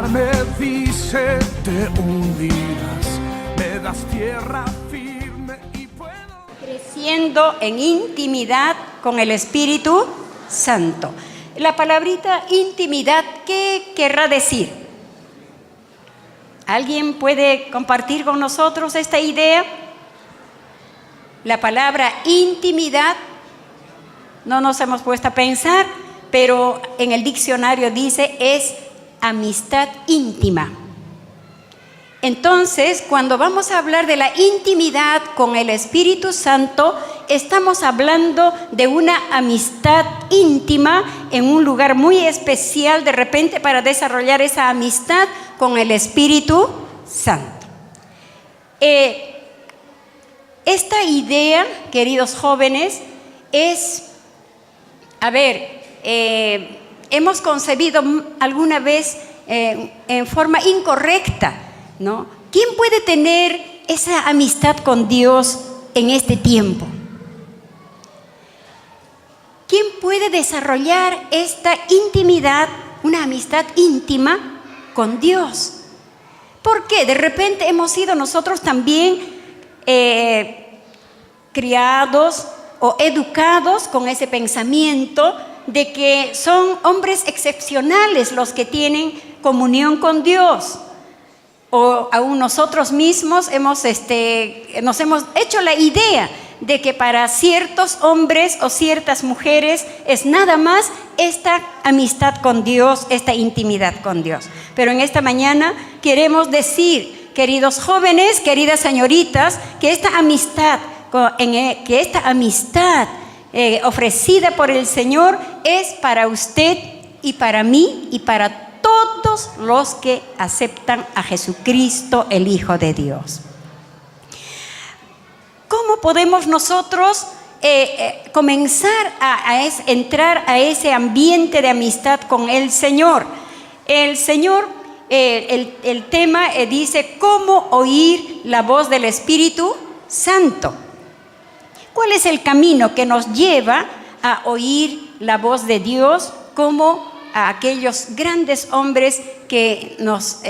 me dice: te hundirás, me das tierra firme y puedo. Creciendo en intimidad con el Espíritu Santo. La palabrita intimidad, ¿qué querrá decir? ¿Alguien puede compartir con nosotros esta idea? La palabra intimidad, no nos hemos puesto a pensar, pero en el diccionario dice es amistad íntima. Entonces, cuando vamos a hablar de la intimidad con el Espíritu Santo, estamos hablando de una amistad íntima en un lugar muy especial, de repente, para desarrollar esa amistad con el Espíritu Santo. Esta idea, queridos jóvenes, es, hemos concebido alguna vez en forma incorrecta, ¿no? ¿Quién puede tener esa amistad con Dios en este tiempo? ¿Quién puede desarrollar esta intimidad, una amistad íntima con Dios? ¿Por qué? De repente hemos sido nosotros también criados o educados con ese pensamiento de que son hombres excepcionales los que tienen comunión con Dios. O aún nosotros mismos nos hemos hecho la idea de que para ciertos hombres o ciertas mujeres es nada más esta amistad con Dios, esta intimidad con Dios. Pero en esta mañana queremos decir, queridos jóvenes, queridas señoritas, que esta amistad ofrecida por el Señor es para usted y para mí y para todos los que aceptan a Jesucristo, el Hijo de Dios. ¿Cómo podemos nosotros comenzar a entrar a ese ambiente de amistad con el Señor? El Señor, el tema dice: ¿cómo oír la voz del Espíritu Santo? ¿Cuál es el camino que nos lleva a oír la voz de Dios como a aquellos grandes hombres que nos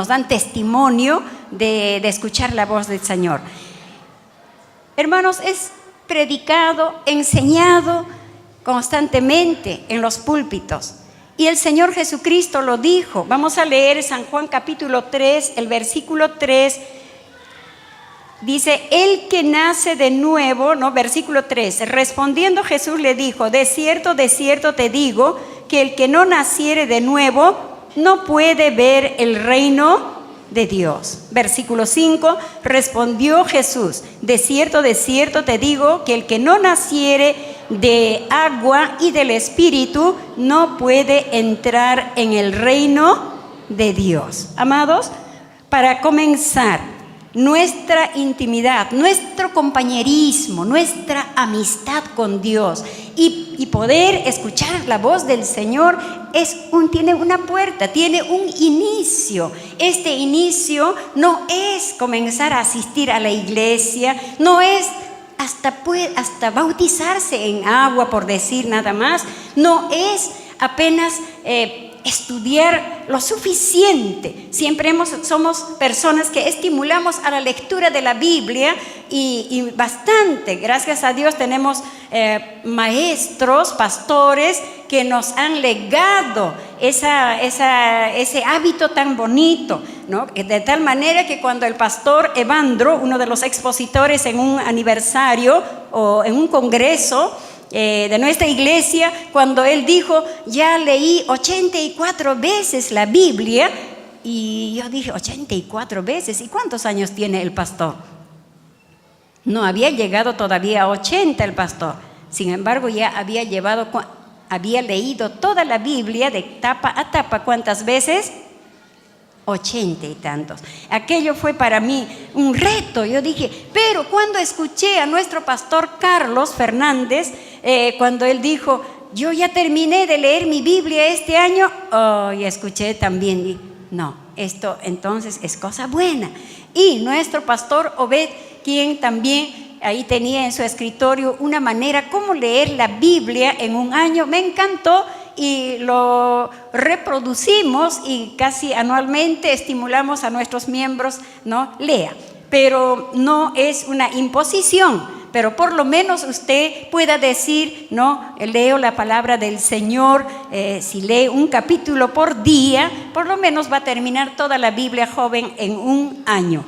dan testimonio de escuchar la voz del Señor? Hermanos, es predicado, enseñado constantemente en los púlpitos. Y el Señor Jesucristo lo dijo. Vamos a leer San Juan capítulo 3, el versículo 3. Dice: el que nace de nuevo, no, versículo 3, respondiendo Jesús le dijo: de cierto te digo, que el que no naciere de nuevo no puede ver el reino de Dios. Versículo 5, respondió Jesús: de cierto te digo, que el que no naciere de agua y del Espíritu no puede entrar en el reino de Dios. Amados, para comenzar, nuestra intimidad, nuestro compañerismo, nuestra amistad con Dios y poder escuchar la voz del Señor tiene una puerta, tiene un inicio. Este inicio no es comenzar a asistir a la iglesia, no es hasta bautizarse en agua, por decir nada más, no es apenas estudiar lo suficiente. Siempre somos personas que estimulamos a la lectura de la Biblia y bastante. Gracias a Dios tenemos maestros, pastores que nos han legado ese hábito tan bonito, ¿no? De tal manera que cuando el pastor Evandro, uno de los expositores en un aniversario o en un congreso de nuestra iglesia, cuando él dijo: ya leí 84 veces la Biblia, y yo dije: 84 veces, ¿y cuántos años tiene el pastor? No había llegado todavía a 80 el pastor. Sin embargo, ya había leído toda la Biblia de tapa a tapa. ¿Cuántas veces? 80 y tantos. Aquello fue para mí un reto. Yo dije, pero cuando escuché a nuestro pastor Carlos Fernández, cuando él dijo: yo ya terminé de leer mi Biblia este año, y escuché también, y no, esto entonces es cosa buena. Y nuestro pastor Obed, quien también ahí tenía en su escritorio una manera como leer la Biblia en un año, me encantó. y lo reproducimos y casi anualmente estimulamos a nuestros miembros, ¿no? Lea, pero no es una imposición. Pero por lo menos usted pueda decir, no, leo la palabra del Señor, si lee un capítulo por día, por lo menos va a terminar toda la Biblia joven en un año.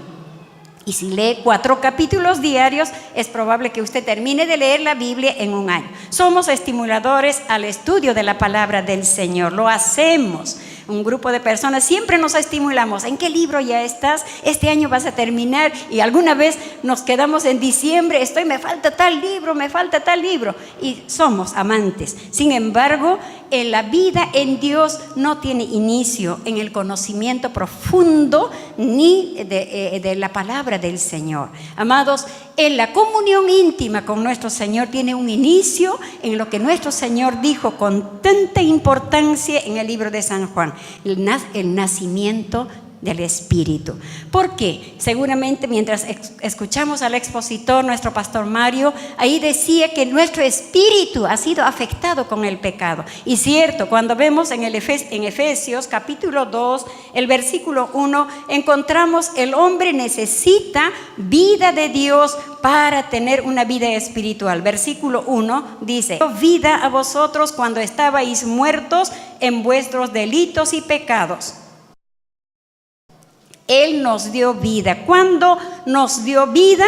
Y si lee 4 capítulos diarios, es probable que usted termine de leer la Biblia en un año. Somos estimuladores al estudio de la palabra del Señor, lo hacemos. Un grupo de personas siempre nos estimulamos. ¿En qué libro ya estás? Este año vas a terminar. Y alguna vez nos quedamos en diciembre, me falta tal libro. Y somos amantes. Sin embargo, la vida en Dios no tiene inicio en el conocimiento profundo ni de la palabra del Señor. Amados, en la comunión íntima con nuestro Señor tiene un inicio en lo que nuestro Señor dijo con tanta importancia en el libro de San Juan, el nacimiento del Espíritu. ¿Por qué? Seguramente mientras escuchamos al expositor, nuestro pastor Mario, ahí decía que nuestro espíritu ha sido afectado con el pecado. Y cierto, cuando vemos en Efesios capítulo 2, el versículo 1, encontramos el hombre necesita vida de Dios para tener una vida espiritual. Versículo 1 dice: vida a vosotros cuando estabais muertos en vuestros delitos y pecados. Él nos dio vida. ¿Cuándo nos dio vida?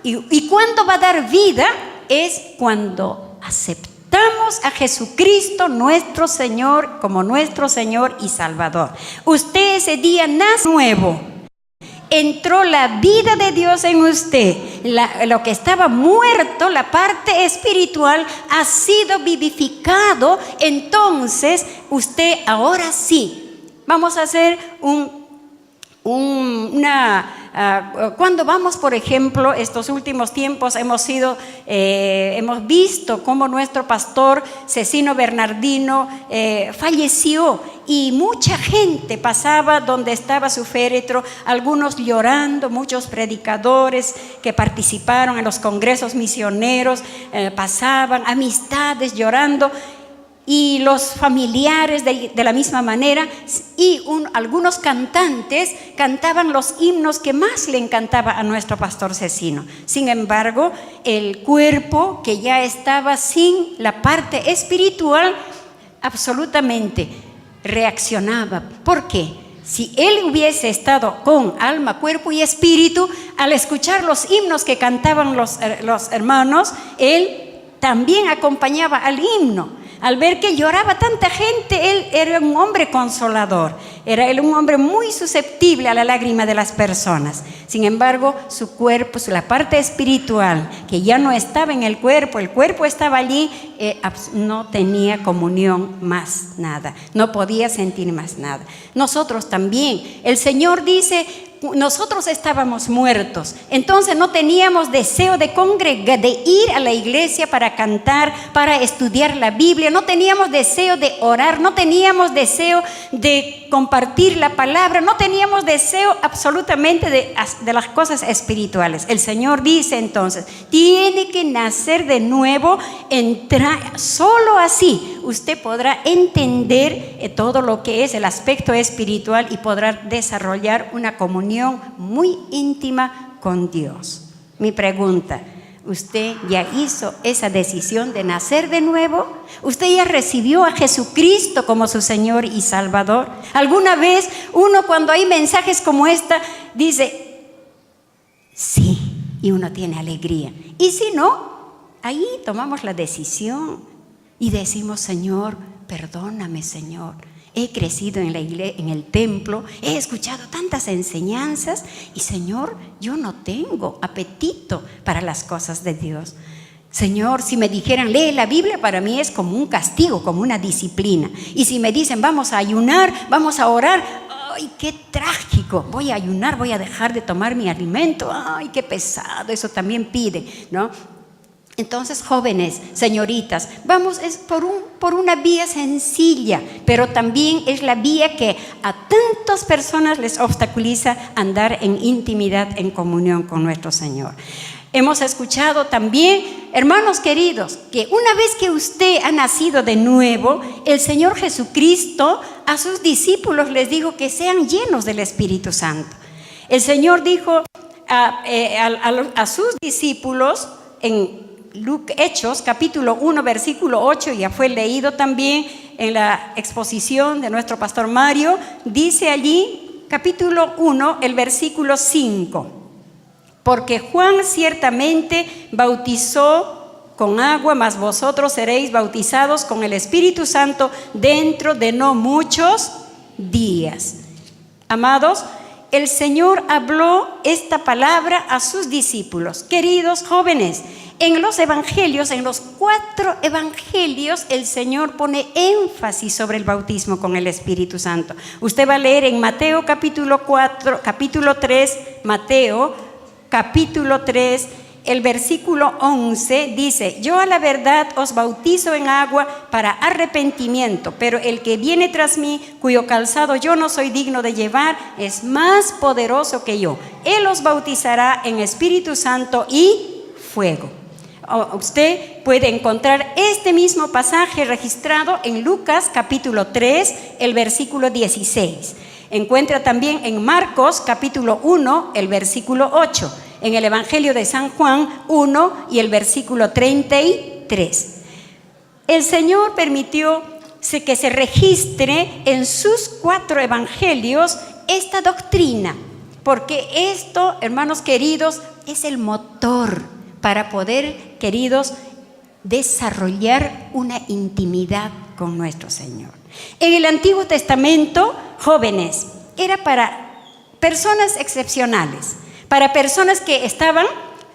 ¿Y cuándo va a dar vida? Es cuando aceptamos a Jesucristo nuestro Señor como nuestro Señor y Salvador. Usted ese día nace nuevo. Entró la vida de Dios en usted. Lo que estaba muerto, la parte espiritual, ha sido vivificado. Entonces usted ahora sí. Vamos a hacer cuando vamos, por ejemplo, estos últimos tiempos hemos visto cómo nuestro pastor Cecino Bernardino falleció y mucha gente pasaba donde estaba su féretro, algunos llorando, muchos predicadores que participaron en los congresos misioneros pasaban, amistades llorando. Y los familiares de la misma manera, y algunos cantantes cantaban los himnos que más le encantaba a nuestro pastor Cecino. Sin embargo, el cuerpo que ya estaba sin la parte espiritual, absolutamente reaccionaba. ¿Por qué? Si él hubiese estado con alma, cuerpo y espíritu, al escuchar los himnos que cantaban los hermanos, él también acompañaba al himno. Al ver que lloraba tanta gente, él era un hombre consolador. Era él un hombre muy susceptible a la lágrima de las personas. Sin embargo, su cuerpo, la parte espiritual, que ya no estaba en el cuerpo estaba allí, no tenía comunión más nada. No podía sentir más nada. Nosotros también. El Señor dice: nosotros estábamos muertos, entonces no teníamos deseo de congregar, de ir a la iglesia para cantar, para estudiar la Biblia, no teníamos deseo de orar, no teníamos deseo de compartir la palabra, no teníamos deseo absolutamente de las cosas espirituales. El Señor dice entonces, tiene que nacer de nuevo, entrar, solo así usted podrá entender todo lo que es el aspecto espiritual y podrá desarrollar una comunión muy íntima con Dios. Mi pregunta: ¿usted ya hizo esa decisión de nacer de nuevo? ¿Usted ya recibió a Jesucristo como su Señor y Salvador? ¿Alguna vez uno, cuando hay mensajes como esta, dice sí, y uno tiene alegría? Y si no, ahí tomamos la decisión y decimos: Señor, perdóname, Señor. He crecido en la iglesia, en el templo, he escuchado tantas enseñanzas y, Señor, yo no tengo apetito para las cosas de Dios. Señor, si me dijeran lee la Biblia, para mí es como un castigo, como una disciplina. Y si me dicen vamos a ayunar, vamos a orar, ¡ay, qué trágico! Voy a ayunar, voy a dejar de tomar mi alimento, ¡ay, qué pesado! Eso también pide, ¿no? Entonces, jóvenes, señoritas, vamos por una vía sencilla, pero también es la vía que a tantas personas les obstaculiza andar en intimidad, en comunión con nuestro Señor. Hemos escuchado también, hermanos queridos, que una vez que usted ha nacido de nuevo, el Señor Jesucristo a sus discípulos les dijo que sean llenos del Espíritu Santo. El Señor dijo a sus discípulos en Hechos capítulo 1 versículo 8, ya fue leído también en la exposición de nuestro pastor Mario, dice allí capítulo 1 el versículo 5: porque Juan ciertamente bautizó con agua, mas vosotros seréis bautizados con el Espíritu Santo dentro de no muchos días. Amados, el Señor habló esta palabra a sus discípulos. Queridos jóvenes, en los evangelios, en los 4 evangelios, el Señor pone énfasis sobre el bautismo con el Espíritu Santo. Usted va a leer en Mateo capítulo 3, Mateo capítulo 3, el versículo 11 dice: yo a la verdad os bautizo en agua para arrepentimiento, pero el que viene tras mí, cuyo calzado yo no soy digno de llevar, es más poderoso que yo. Él os bautizará en Espíritu Santo y fuego. Usted puede encontrar este mismo pasaje registrado en Lucas capítulo 3, el versículo 16. Encuentra también en Marcos capítulo 1, el versículo 8. En el Evangelio de San Juan 1 y el versículo 33. El Señor permitió que se registre en sus 4 evangelios esta doctrina, porque esto, hermanos queridos, es el motor para poder, queridos, desarrollar una intimidad con nuestro Señor. En el Antiguo Testamento, jóvenes, era para personas excepcionales, para personas que estaban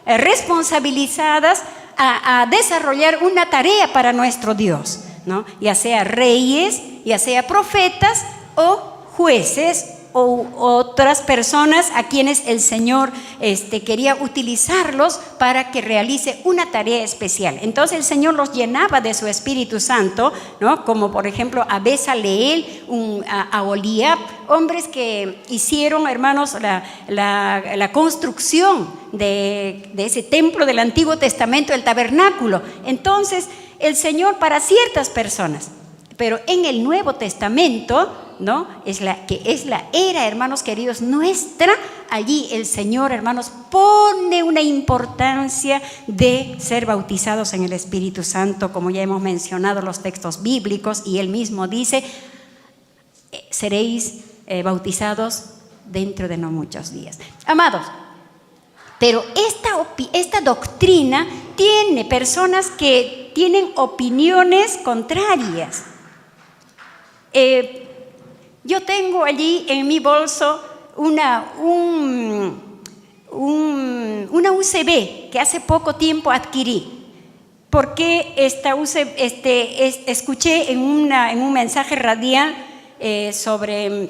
responsabilizadas a desarrollar una tarea para nuestro Dios, ¿no? Ya sea reyes, ya sea profetas o jueces o otras personas a quienes el Señor quería utilizarlos para que realice una tarea especial. Entonces el Señor los llenaba de su Espíritu Santo, ¿no? Como por ejemplo a Bezaleel, a Oliab, hombres que hicieron, hermanos, la construcción de ese templo del Antiguo Testamento, el tabernáculo. Entonces el Señor para ciertas personas, pero en el Nuevo Testamento, ¿no? Es la era, hermanos queridos, nuestra. Allí el Señor, hermanos, pone una importancia de ser bautizados en el Espíritu Santo, como ya hemos mencionado los textos bíblicos, y Él mismo dice: seréis bautizados dentro de no muchos días. Amados, pero esta doctrina tiene personas que tienen opiniones contrarias. Yo tengo allí en mi bolso una UCB que hace poco tiempo adquirí, porque esta UCB, escuché en un mensaje radial sobre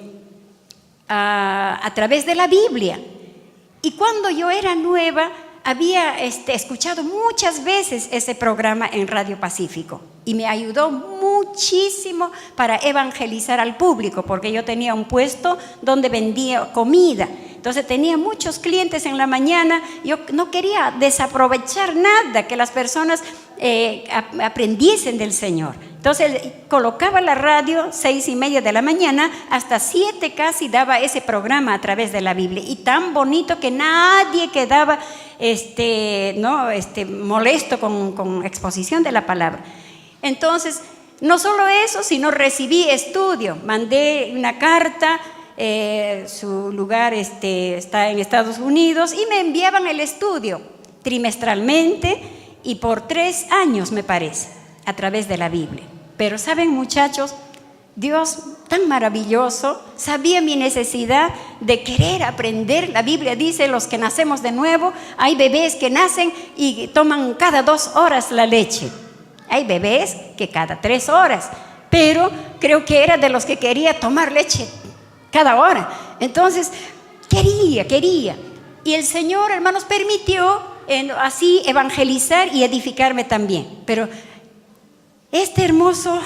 a través de la Biblia, y cuando yo era nueva había escuchado muchas veces ese programa en Radio Pacífico y me ayudó muchísimo para evangelizar al público, porque yo tenía un puesto donde vendía comida. Entonces tenía muchos clientes en la mañana. Yo no quería desaprovechar nada, que las personas aprendiesen del Señor. Entonces colocaba la radio 6:30 de la mañana, hasta 7 casi daba ese programa a través de la Biblia, y tan bonito que nadie quedaba molesto con exposición de la palabra. Entonces, no solo eso, sino recibí estudio. Mandé una carta, su lugar está en Estados Unidos, y me enviaban el estudio trimestralmente y por 3 años, me parece, a través de la Biblia. Pero saben, muchachos, Dios tan maravilloso sabía mi necesidad de querer aprender. La Biblia dice: los que nacemos de nuevo, hay bebés que nacen y toman cada 2 horas la leche. Hay bebés que cada 3 horas, pero creo que era de los que quería tomar leche cada hora. Entonces quería. Y el Señor, hermanos, permitió así evangelizar y edificarme también. Pero estos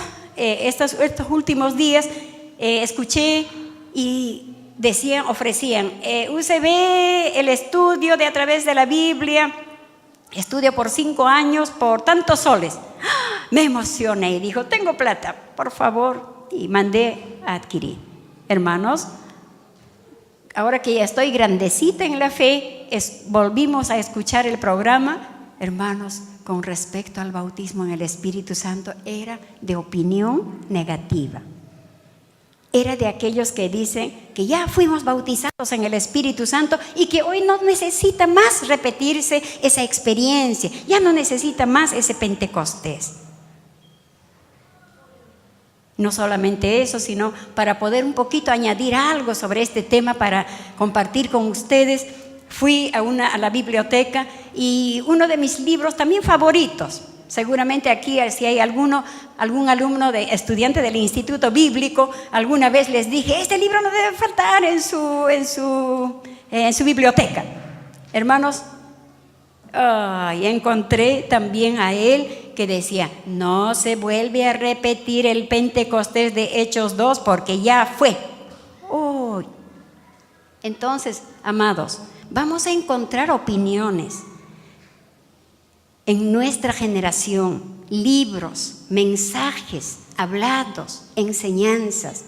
últimos días escuché y ofrecían UCB, el estudio de a través de la Biblia, estudio por 5 años, por tantos soles. ¡Ah! Me emocioné y dijo, tengo plata, por favor, y mandé a adquirir. Hermanos, ahora que ya estoy grandecita en la fe, volvimos a escuchar el programa. Hermanos, con respecto al bautismo en el Espíritu Santo, era de opinión negativa. Era de aquellos que dicen que ya fuimos bautizados en el Espíritu Santo y que hoy no necesita más repetirse esa experiencia, ya no necesita más ese Pentecostés. No solamente eso, sino para poder un poquito añadir algo sobre este tema para compartir con ustedes, fui a la biblioteca y uno de mis libros también favoritos, seguramente aquí si hay algún alumno estudiante del Instituto Bíblico, alguna vez les dije, este libro no debe faltar en su biblioteca. Hermanos, encontré también a él que decía, no se vuelve a repetir el Pentecostés de Hechos 2 porque ya fue. Entonces, amados, vamos a encontrar opiniones en nuestra generación, libros, mensajes, hablados, enseñanzas.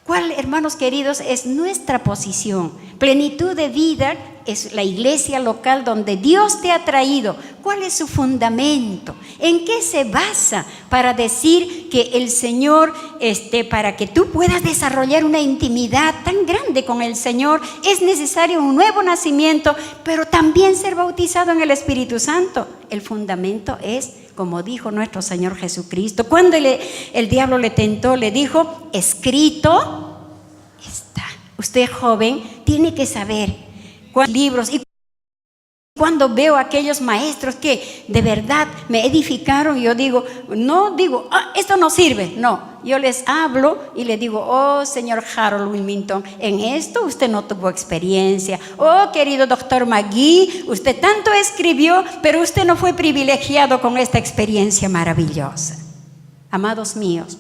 ¿Cuál, hermanos queridos, es nuestra posición? Plenitud de vida es la iglesia local donde Dios te ha traído. ¿Cuál es su fundamento? ¿En qué se basa para decir que el Señor, para que tú puedas desarrollar una intimidad tan grande con el Señor, es necesario un nuevo nacimiento, pero también ser bautizado en el Espíritu Santo? El fundamento es, como dijo nuestro Señor Jesucristo, cuando el diablo le tentó, le dijo, escrito está. Usted, joven, tiene que saber cuáles libros. Y cuando veo a aquellos maestros que de verdad me edificaron, yo digo, esto no sirve. No, yo les hablo y les digo, oh, señor Harold Wilmington, en esto usted no tuvo experiencia. Oh, querido doctor Magui, usted tanto escribió, pero usted no fue privilegiado con esta experiencia maravillosa. Amados míos,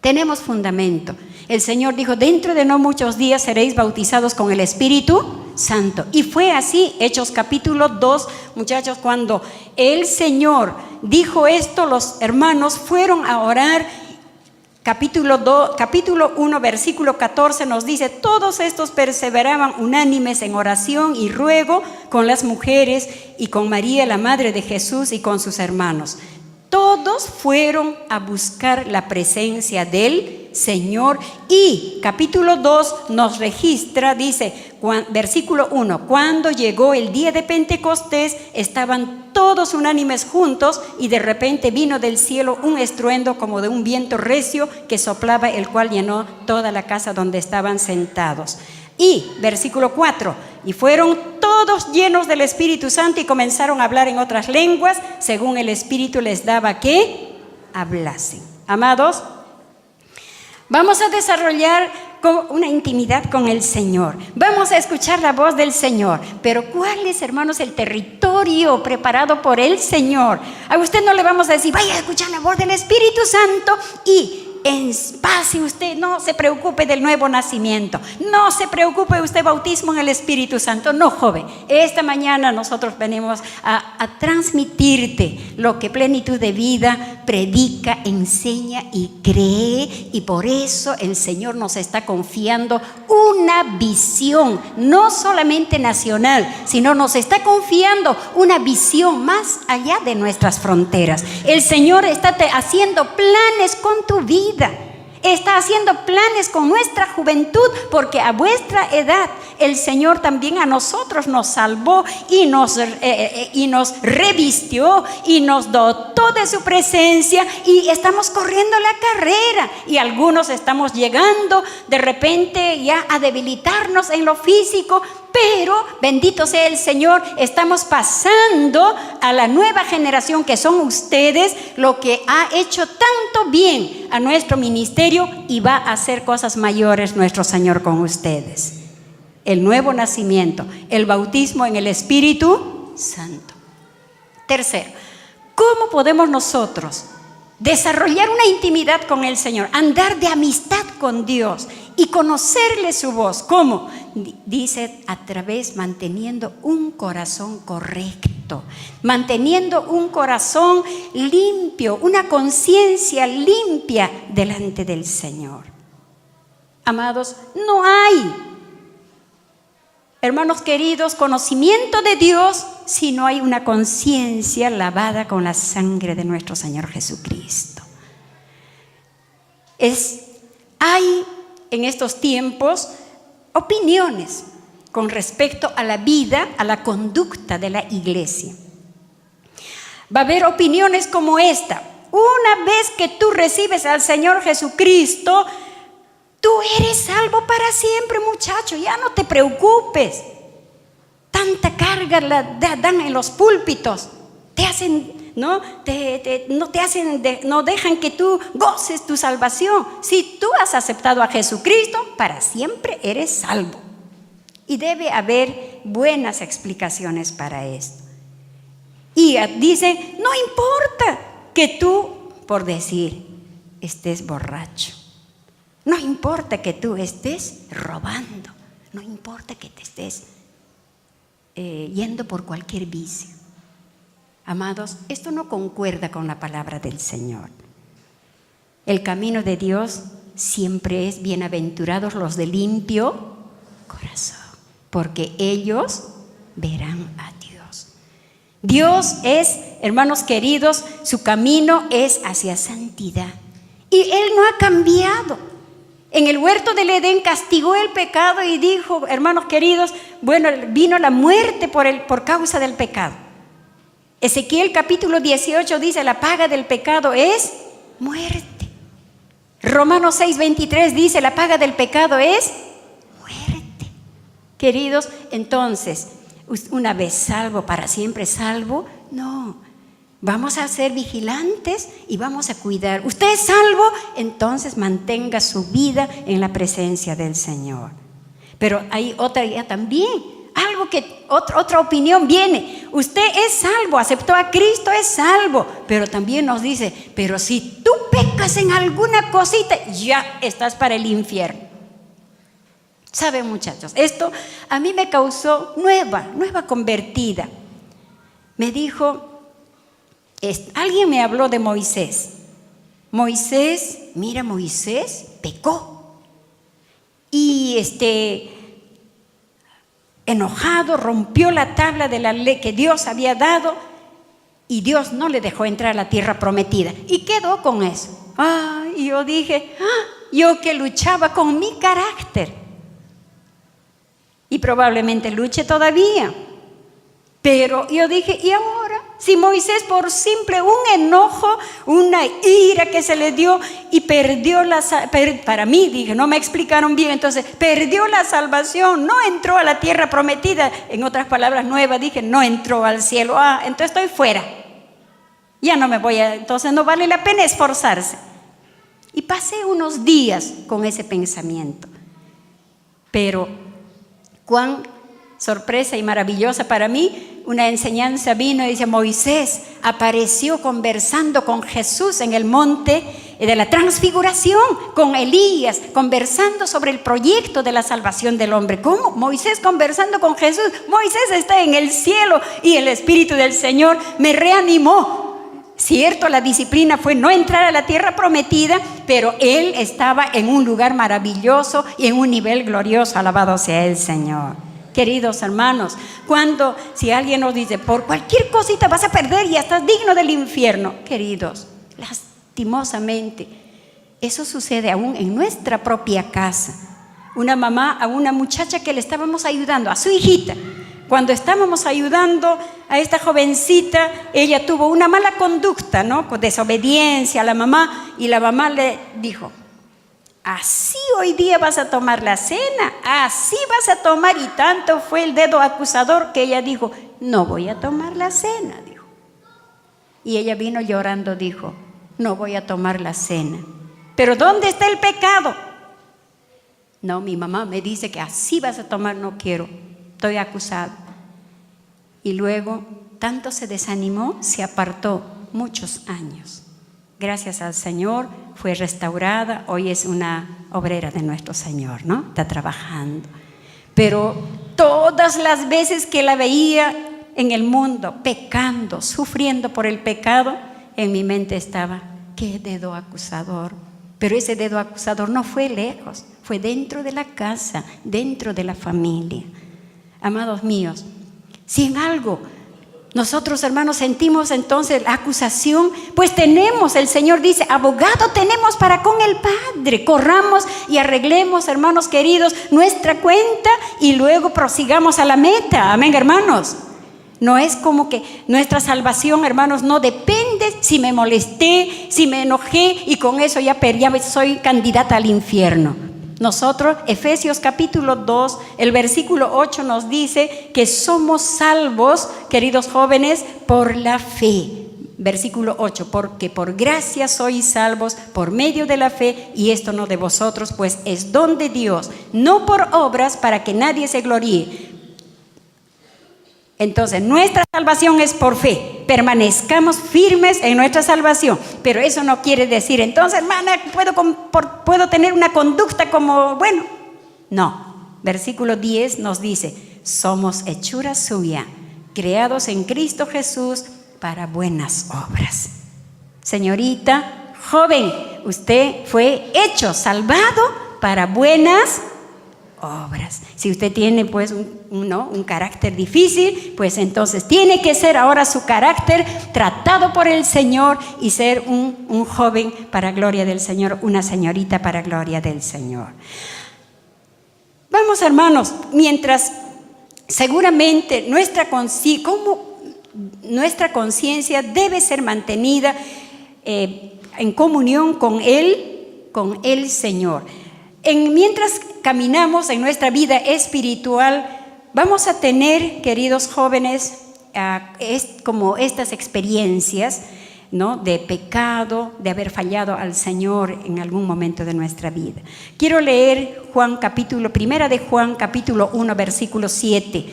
tenemos fundamento. El Señor dijo, dentro de no muchos días seréis bautizados con el Espíritu Santo. Y fue así, Hechos capítulo 2, muchachos, cuando el Señor dijo esto, los hermanos fueron a orar. Capítulo 1, versículo 14 nos dice, todos estos perseveraban unánimes en oración y ruego con las mujeres y con María, la madre de Jesús, y con sus hermanos. Todos fueron a buscar la presencia del Señor. Y capítulo 2 nos registra, dice, versículo 1, cuando llegó el día de Pentecostés, estaban todos unánimes juntos y de repente vino del cielo un estruendo como de un viento recio que soplaba, el cual llenó toda la casa donde estaban sentados. Y versículo 4, y fueron todos llenos del Espíritu Santo y comenzaron a hablar en otras lenguas, según el Espíritu les daba que hablasen. Amados, vamos a desarrollar una intimidad con el Señor. Vamos a escuchar la voz del Señor. Pero ¿cuál es, hermanos, el territorio preparado por el Señor? A usted no le vamos a decir, vaya a escuchar la voz del Espíritu Santo y en paz, y usted no se preocupe del nuevo nacimiento, no se preocupe usted bautismo en el Espíritu Santo. No, joven, esta mañana nosotros venimos a transmitirte lo que Plenitud de Vida predica, enseña y cree, y por eso el Señor nos está confiando una visión, no solamente nacional, sino nos está confiando una visión más allá de nuestras fronteras. El Señor está haciendo planes con tu vida. Está haciendo planes con nuestra juventud, porque a vuestra edad el Señor también a nosotros nos salvó y nos revistió y nos dotó de su presencia, y estamos corriendo la carrera, y algunos estamos llegando de repente ya a debilitarnos en lo físico, pero bendito sea el Señor, estamos pasando a la nueva generación que son ustedes, lo que ha hecho tanto bien a nuestro ministerio, y va a hacer cosas mayores nuestro Señor con ustedes. El nuevo nacimiento, el bautismo en el Espíritu Santo. Tercero, ¿cómo podemos nosotros desarrollar una intimidad con el Señor, andar de amistad con Dios y conocerle su voz? ¿Cómo? Dice, manteniendo un corazón correcto. correcto, manteniendo un corazón limpio, una conciencia limpia delante del Señor. Amados, no hay, hermanos queridos, conocimiento de Dios si no hay una conciencia lavada con la sangre de nuestro Señor Jesucristo. Hay en estos tiempos opiniones con respecto a la vida, a la conducta de la iglesia. Va a haber opiniones como esta: una vez que tú recibes al Señor Jesucristo, tú eres salvo para siempre, muchacho, ya no te preocupes. Tanta carga la dan en los púlpitos, te hacen, ¿no? No dejan que tú goces tu salvación. Si tú has aceptado a Jesucristo, para siempre eres salvo. Y debe haber buenas explicaciones para esto. Y dice, no importa que tú, por decir, estés borracho. No importa que tú estés robando. No importa que te estés yendo por cualquier vicio. Amados, esto no concuerda con la palabra del Señor. El camino de Dios siempre es: bienaventurados los de limpio corazón, porque ellos verán a Dios. Dios es, hermanos queridos, su camino es hacia santidad. Y Él no ha cambiado. En el huerto del Edén castigó el pecado y dijo, hermanos queridos, bueno, vino la muerte por causa del pecado. Ezequiel capítulo 18 dice, la paga del pecado es muerte. Romanos 6:23 dice, la paga del pecado es muerte. Queridos, entonces, una vez salvo, para siempre salvo, no. Vamos a ser vigilantes y vamos a cuidar. Usted es salvo, entonces mantenga su vida en la presencia del Señor. Pero hay otra ya también, algo que otra opinión viene. Usted es salvo, aceptó a Cristo, es salvo. Pero también nos dice, pero si tú pecas en alguna cosita, ya estás para el infierno. ¿Saben, muchachos? Esto a mí me causó nueva convertida. Me dijo, alguien me habló de Moisés. Moisés pecó. Y enojado, rompió la tabla de la ley que Dios había dado y Dios no le dejó entrar a la tierra prometida. Y quedó con eso. Y yo dije, yo que luchaba con mi carácter. Y probablemente luche todavía. Pero yo dije, ¿y ahora? Si Moisés por simple un enojo, una ira que se le dio y perdió para mí, dije, no me explicaron bien, entonces perdió la salvación, no entró a la tierra prometida, en otras palabras nuevas dije, no entró al cielo, entonces estoy fuera, ya no me voy entonces no vale la pena esforzarse. Y pasé unos días con ese pensamiento, pero cuán sorpresa y maravillosa para mí, una enseñanza vino y dice, Moisés apareció conversando con Jesús en el monte de la transfiguración, con Elías, conversando sobre el proyecto de la salvación del hombre. ¿Cómo? Moisés conversando con Jesús. Moisés está en el cielo y el Espíritu del Señor me reanimó. Cierto, la disciplina fue no entrar a la tierra prometida, pero él estaba en un lugar maravilloso y en un nivel glorioso, alabado sea el Señor. Queridos hermanos, si alguien nos dice, por cualquier cosita vas a perder y ya estás digno del infierno. Queridos, lastimosamente, eso sucede aún en nuestra propia casa. Una mamá a una muchacha que le estábamos ayudando, a su hijita. Cuando estábamos ayudando a esta jovencita, ella tuvo una mala conducta, ¿no? Con desobediencia a la mamá, y la mamá le dijo, así hoy día vas a tomar la cena, así vas a tomar, y tanto fue el dedo acusador que ella dijo, no voy a tomar la cena, dijo. Y ella vino llorando, dijo, no voy a tomar la cena. ¿Pero dónde está el pecado? No, mi mamá me dice que así vas a tomar, no quiero, estoy acusado. Y luego, tanto se desanimó, se apartó muchos años. Gracias al Señor fue restaurada, hoy es una obrera de nuestro Señor, ¿no? Está trabajando. Pero todas las veces que la veía en el mundo, pecando, sufriendo por el pecado, en mi mente estaba, ¿qué dedo acusador? Pero ese dedo acusador no fue lejos, fue dentro de la casa, dentro de la familia. Amados míos, si en algo nosotros, hermanos, sentimos entonces la acusación, pues tenemos, el Señor dice, abogado tenemos para con el Padre. Corramos y arreglemos, hermanos queridos, nuestra cuenta y luego prosigamos a la meta. Amén, hermanos. No es como que nuestra salvación, hermanos, no depende si me molesté, si me enojé y con eso ya soy candidata al infierno. Nosotros, Efesios capítulo 2, el versículo 8 nos dice que somos salvos, queridos jóvenes, por la fe. Versículo 8, porque por gracia sois salvos por medio de la fe, y esto no de vosotros, pues es don de Dios, no por obras para que nadie se gloríe. Entonces, nuestra salvación es por fe. Permanezcamos firmes en nuestra salvación. Pero eso no quiere decir, entonces, hermana, puedo tener una conducta como, bueno. No. Versículo 10 nos dice, somos hechura suya, creados en Cristo Jesús para buenas obras. Señorita, joven, usted fue hecho, salvado para buenas obras. Si usted tiene pues un carácter difícil, pues entonces tiene que ser ahora su carácter tratado por el Señor y ser un joven para gloria del Señor, una señorita para gloria del Señor. Vamos, hermanos, mientras seguramente nuestra conciencia debe ser mantenida en comunión con el Señor. Mientras caminamos en nuestra vida espiritual, vamos a tener, queridos jóvenes, como estas experiencias, ¿no?, de pecado, de haber fallado al Señor en algún momento de nuestra vida. Quiero leer Primera de Juan, capítulo 1, versículo 7.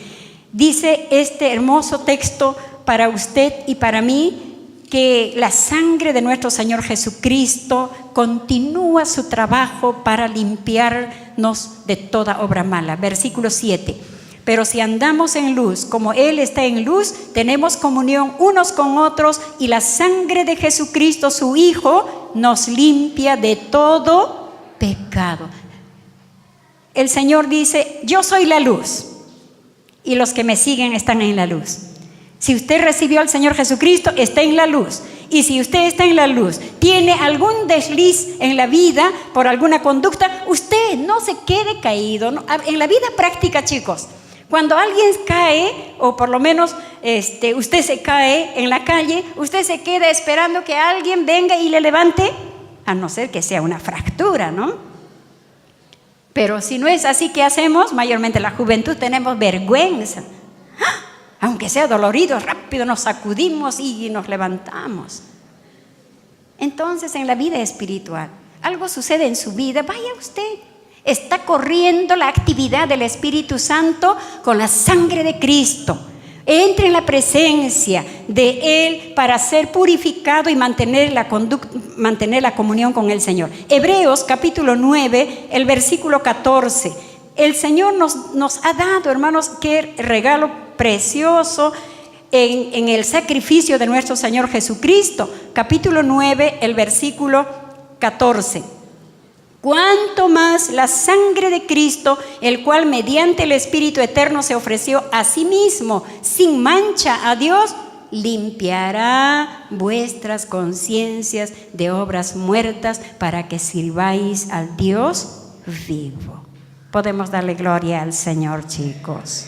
Dice este hermoso texto para usted y para mí, que la sangre de nuestro Señor Jesucristo continúa su trabajo para limpiarnos de toda obra mala. Versículo 7. Pero si andamos en luz, como Él está en luz, tenemos comunión unos con otros, y la sangre de Jesucristo, su Hijo, nos limpia de todo pecado. El Señor dice, yo soy la luz, y los que me siguen están en la luz. Si usted recibió al Señor Jesucristo, está en la luz. Y si usted está en la luz, tiene algún desliz en la vida por alguna conducta, usted no se quede caído. ¿No? En la vida práctica, chicos, cuando alguien cae, o por lo menos usted se cae en la calle, usted se queda esperando que alguien venga y le levante, a no ser que sea una fractura, ¿no? Pero si no es así, ¿qué hacemos? Mayormente la juventud tenemos vergüenza. Aunque sea dolorido, rápido nos sacudimos y nos levantamos. Entonces, en la vida espiritual, algo sucede en su vida, vaya usted. Está corriendo la actividad del Espíritu Santo con la sangre de Cristo. Entre en la presencia de Él para ser purificado y mantener la comunión con el Señor. Hebreos capítulo 9, el versículo 14. El Señor nos ha dado, hermanos, qué regalo precioso en el sacrificio de nuestro Señor Jesucristo. Capítulo 9, el versículo 14. Cuanto más la sangre de Cristo, el cual mediante el Espíritu Eterno se ofreció a sí mismo sin mancha a Dios, limpiará vuestras conciencias de obras muertas para que sirváis al Dios vivo. Podemos darle gloria al Señor, chicos.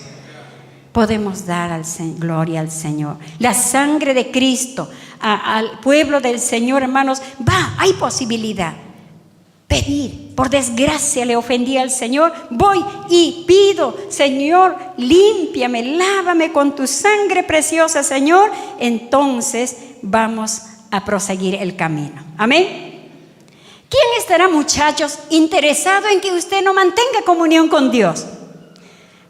Podemos dar gloria al Señor. La sangre de Cristo al pueblo del Señor, hermanos, hay posibilidad. Pedir, por desgracia le ofendí al Señor, voy y pido, Señor, límpiame, lávame con tu sangre preciosa, Señor. Entonces vamos a proseguir el camino. Amén. ¿Quién estará, muchachos, interesado en que usted no mantenga comunión con Dios?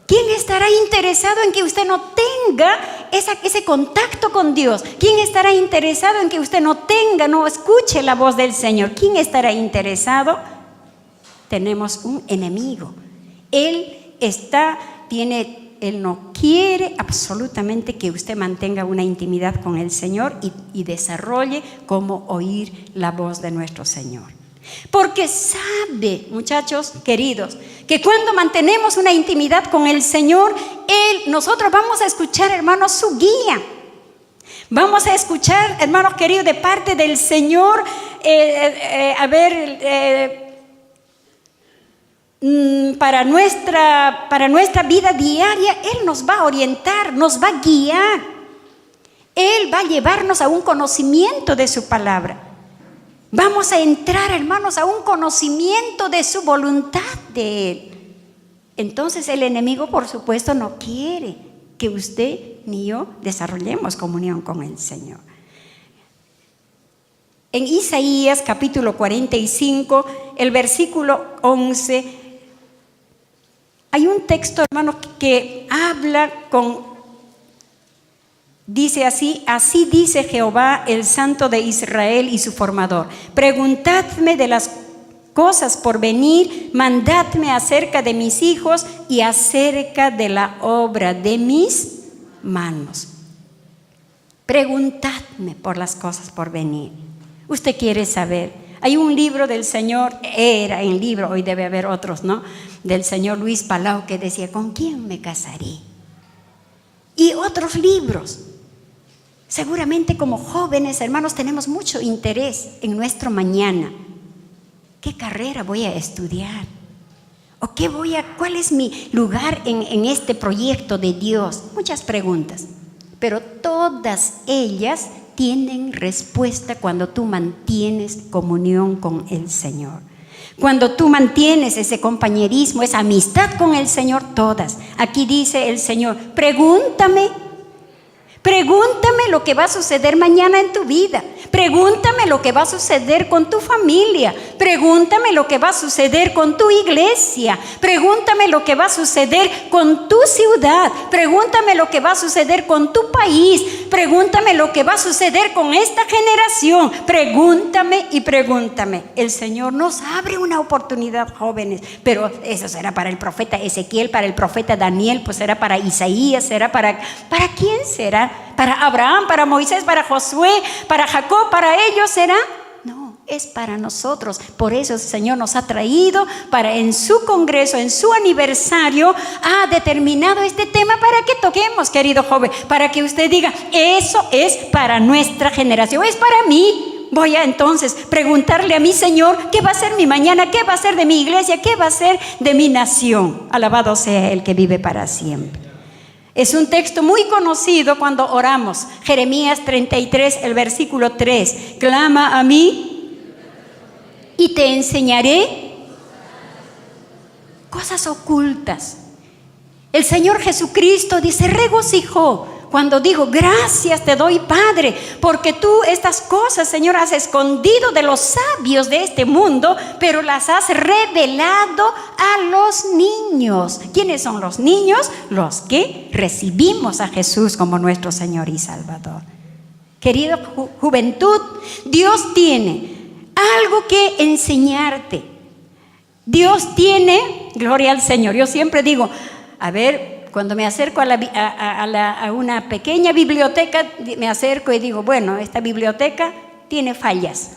¿Quién estará interesado en que usted no tenga ese contacto con Dios? ¿Quién estará interesado en que usted no escuche la voz del Señor? ¿Quién estará interesado? Tenemos un enemigo. Él tiene Él no quiere absolutamente que usted mantenga una intimidad con el Señor y desarrolle cómo oír la voz de nuestro Señor. Porque sabe, muchachos queridos, que cuando mantenemos una intimidad con el Señor, nosotros vamos a escuchar, hermanos, su guía. Vamos a escuchar, hermanos queridos, de parte del Señor, para nuestra vida diaria. Él nos va a orientar, nos va a guiar. Él va a llevarnos a un conocimiento de su palabra. Vamos a entrar, hermanos, a un conocimiento de su voluntad de Él. Entonces el enemigo, por supuesto, no quiere que usted ni yo desarrollemos comunión con el Señor. En Isaías capítulo 45, el versículo 11, hay un texto, hermanos, que habla dice así: así dice Jehová, el Santo de Israel y su formador. Preguntadme de las cosas por venir, mandadme acerca de mis hijos y acerca de la obra de mis manos. Preguntadme por las cosas por venir. Usted quiere saber. Hay un libro del Señor, era en libro, hoy debe haber otros, ¿no? Del señor Luis Palau, que decía: ¿con quién me casaré? Y otros libros. Seguramente como jóvenes, hermanos, tenemos mucho interés en nuestro mañana. ¿Qué carrera voy a estudiar? ¿O cuál es mi lugar en este proyecto de Dios? Muchas preguntas, pero todas ellas tienen respuesta cuando tú mantienes comunión con el Señor. Cuando tú mantienes ese compañerismo, esa amistad con el Señor, todas. Aquí dice el Señor: pregúntame lo que va a suceder mañana en tu vida. Pregúntame lo que va a suceder con tu familia. Pregúntame lo que va a suceder con tu iglesia. Pregúntame lo que va a suceder con tu ciudad. Pregúntame lo que va a suceder con tu país. Pregúntame lo que va a suceder con esta generación. Pregúntame y pregúntame. El Señor nos abre una oportunidad, jóvenes, pero eso será para el profeta Ezequiel, para el profeta Daniel, pues será para Isaías, será ¿para quién será? ¿Para Abraham, para Moisés, para Josué, para Jacob, para ellos será? No, es para nosotros. Por eso el Señor nos ha traído para en su congreso, en su aniversario, ha determinado este tema para que toquemos, querido joven, para que usted diga: eso es para nuestra generación, es para mí. Voy a entonces preguntarle a mi Señor qué va a ser mi mañana, qué va a ser de mi iglesia, qué va a ser de mi nación. Alabado sea el que vive para siempre. Es un texto muy conocido cuando oramos. Jeremías 33, el versículo 3. Clama a mí y te enseñaré cosas ocultas. El Señor Jesucristo dice: regocijó cuando dijo: gracias te doy, Padre, porque tú estas cosas, Señor, has escondido de los sabios de este mundo, pero las has revelado a los niños. ¿Quiénes son los niños? Los que recibimos a Jesús como nuestro Señor y Salvador. Querida juventud, Dios tiene algo que enseñarte. Dios tiene, gloria al Señor. Yo siempre digo, cuando me acerco a una pequeña biblioteca, me acerco y digo: bueno, esta biblioteca tiene fallas,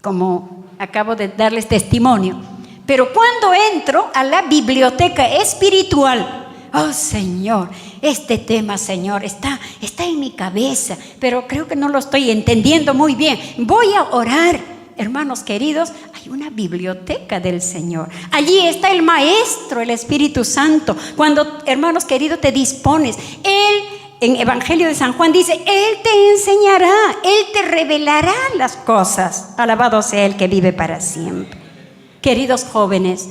como acabo de darles testimonio. Pero cuando entro a la biblioteca espiritual, oh Señor, este tema, Señor, está en mi cabeza, pero creo que no lo estoy entendiendo muy bien. Voy a orar. Hermanos queridos, hay una biblioteca del Señor. Allí está el Maestro, el Espíritu Santo. Cuando, hermanos queridos, te dispones, Él, en Evangelio de San Juan dice: Él te enseñará, Él te revelará las cosas. Alabado sea el que vive para siempre. Queridos jóvenes,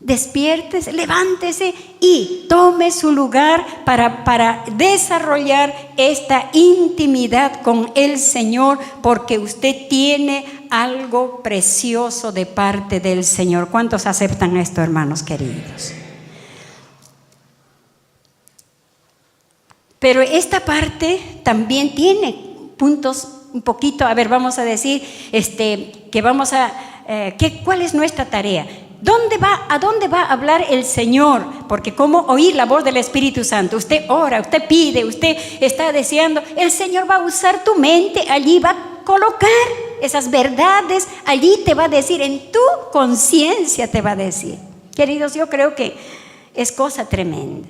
despiértese, levántese y tome su lugar para desarrollar esta intimidad con el Señor, porque usted tiene algo precioso de parte del Señor. ¿Cuántos aceptan esto, hermanos queridos? Pero esta parte también tiene puntos un poquito, vamos a decir, ¿cuál es nuestra tarea? ¿A dónde va a hablar el Señor? Porque ¿cómo oír la voz del Espíritu Santo? Usted ora, usted pide, usted está deseando. El Señor va a usar tu mente, allí va a colocar esas verdades, allí te va a decir, en tu conciencia te va a decir. Queridos, yo creo que es cosa tremenda.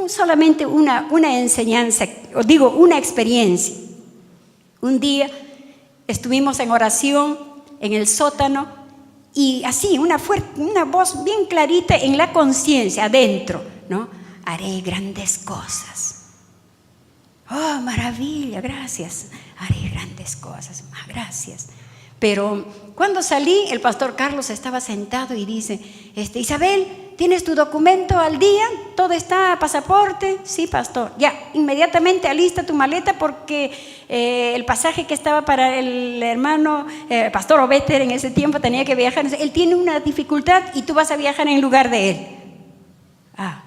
Solamente una enseñanza, o digo, una experiencia. Un día estuvimos en oración en el sótano y así, una voz bien clarita en la conciencia, adentro, ¿no? Haré grandes cosas. Oh, maravilla, gracias. Haré grandes cosas, gracias. Pero cuando salí, el pastor Carlos estaba sentado y dice, Isabel, ¿tienes tu documento al día? ¿Todo está, pasaporte? Sí, pastor. Ya, inmediatamente alista tu maleta porque el pasaje que estaba para el hermano, pastor Obeter en ese tiempo tenía que viajar. Él tiene una dificultad y tú vas a viajar en lugar de él. Ah,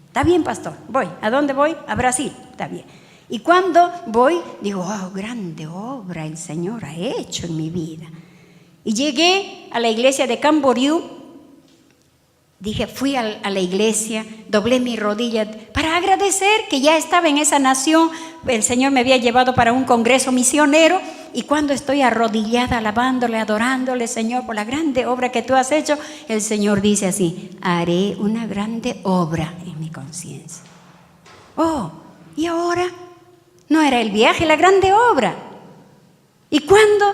está bien, pastor, voy. ¿A dónde voy? A Brasil, está bien. Y cuando voy, digo, oh, grande obra el Señor ha hecho en mi vida. Y llegué a la iglesia de Camboriú. Fui a la iglesia, doblé mi rodilla para agradecer que ya estaba en esa nación. El Señor me había llevado para un congreso misionero. Y cuando estoy arrodillada, alabándole, adorándole, Señor, por la grande obra que tú has hecho, el Señor dice así, haré una grande obra en mi conciencia. Oh, ¿y ahora? No era el viaje, la grande obra. Y cuando,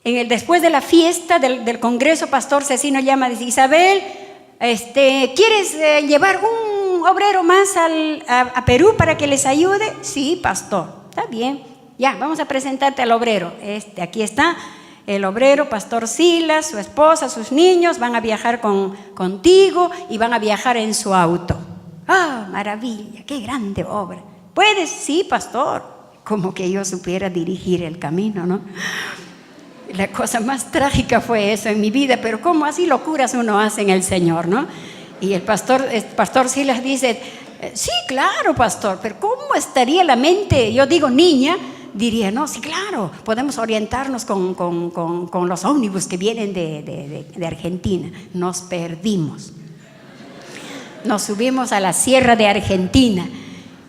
después de la fiesta del congreso, pastor Cecino llama y dice, Isabel, ¿quieres llevar un obrero más a Perú para que les ayude? Sí, pastor, está bien. Ya, vamos a presentarte al obrero. Aquí está el obrero, pastor Silas, su esposa, sus niños, van a viajar contigo y van a viajar en su auto. ¡Ah, maravilla! ¡Qué grande obra! ¿Puedes? Sí, pastor. Como que yo supiera dirigir el camino, ¿no? La cosa más trágica fue eso en mi vida, pero ¿cómo así locuras uno hace en el Señor, no? Y el pastor Silas dice, sí, claro, pastor, pero ¿cómo estaría la mente? Yo digo, niña, diría, no, sí, claro, podemos orientarnos con los ómnibus que vienen de Argentina. Nos perdimos. Nos subimos a la sierra de Argentina.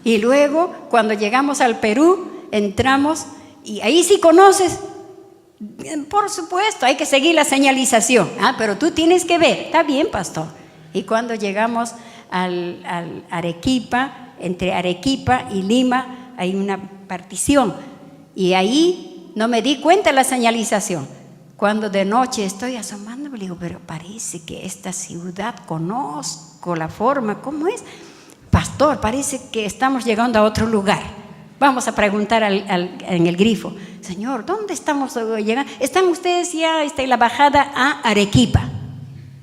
Y luego, cuando llegamos al Perú, entramos y ahí sí conoces. Por supuesto, hay que seguir la señalización. Pero tú tienes que ver. Está bien, pastor. Y cuando llegamos al Arequipa, entre Arequipa y Lima, hay una partición. Y ahí no me di cuenta de la señalización. Cuando de noche estoy asomando, me digo, pero parece que esta ciudad conozco la forma. ¿Cómo es? Pastor, parece que estamos llegando a otro lugar. Vamos a preguntar en el grifo, Señor, ¿dónde estamos llegando? ¿Están ustedes ya en la bajada a Arequipa?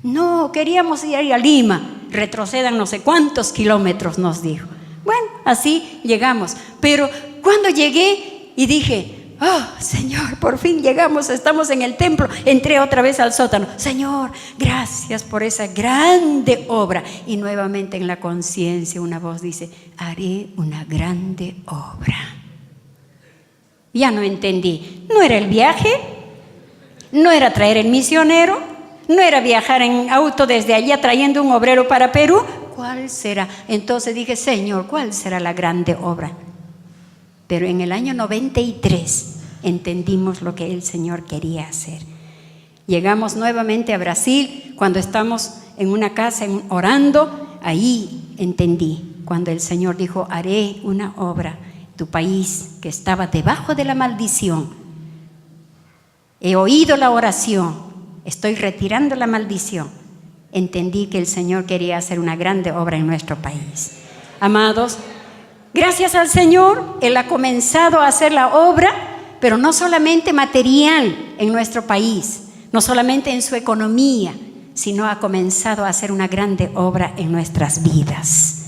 No, queríamos ir a Lima. Retrocedan no sé cuántos kilómetros, nos dijo. Bueno, así llegamos. Pero cuando llegué y dije, oh, Señor, por fin llegamos, estamos en el templo. Entré otra vez al sótano. Señor, gracias por esa grande obra. Y nuevamente en la conciencia una voz dice, haré una grande obra. Ya no entendí. No era el viaje, no era traer el misionero, no era viajar en auto desde allá trayendo un obrero para Perú. ¿Cuál será? Entonces dije, Señor, ¿cuál será la grande obra? Pero en el año 93 entendimos lo que el Señor quería hacer. Llegamos nuevamente a Brasil. Cuando estamos en una casa orando, ahí entendí. Cuando el Señor dijo, haré una obra, tu país que estaba debajo de la maldición. He oído la oración, estoy retirando la maldición. Entendí que el Señor quería hacer una grande obra en nuestro país. Amados, gracias al Señor, Él ha comenzado a hacer la obra, pero no solamente material en nuestro país, no solamente en su economía, sino ha comenzado a hacer una grande obra en nuestras vidas.